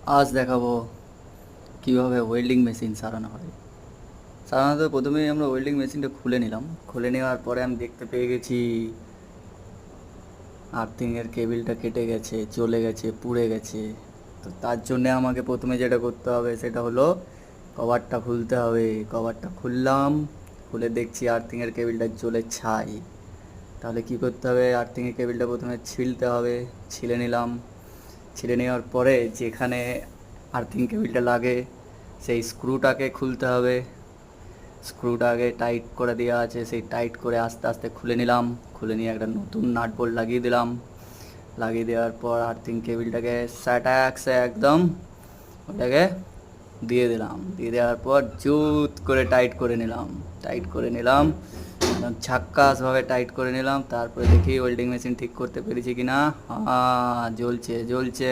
আজ দেখাবো কিভাবে ওয়েল্ডিং মেশিন সারানো হয়। সাধারণত প্রথমেই আমরা ওয়েল্ডিং মেশিনটা খুলে নিলাম। খুলে নেওয়ার পরে আমি দেখতে পেয়ে গেছি আর্থিংয়ের কেবিলটা কেটে গেছে, চলে গেছে, পুড়ে গেছে। তো তার জন্যে আমাকে প্রথমে যেটা করতে হবে সেটা হলো কভারটা খুলতে হবে। কভারটা খুললাম, খুলে দেখছি আর্থিংয়ের কেবিলটা জ্বলে ছাই। তাহলে কি করতে হবে, আর্থিংয়ের কেবিলটা প্রথমে ছিলতে হবে। ছিলে নিলাম। ছিলে নেওয়ার পরে যেখানে আর্থিং কেবিলটা লাগে সেই স্ক্রুটাকে খুলতে হবে। স্ক্রুটা আগে টাইট করে দেওয়া আছে, সেই টাইট করে আস্তে আস্তে খুলে নিলাম। খুলে নিয়ে একটা নতুন নাট বোল্ট লাগিয়ে দিলাম। লাগিয়ে দেওয়ার পর আর্থিং কেবিলটাকে স্যাটাক্সে একদম ওটাকে দিয়ে দিলাম। দিয়ে দেওয়ার পর জুত করে টাইট করে নিলাম। টাইট করে নিলাম, একদম ঝাক্কাসভাবে টাইট করে নিলাম। তারপরে দেখি ওয়েল্ডিং মেশিন ঠিক করতে পেরেছি কি না। হ্যাঁ, জ্বলছে জ্বলছে।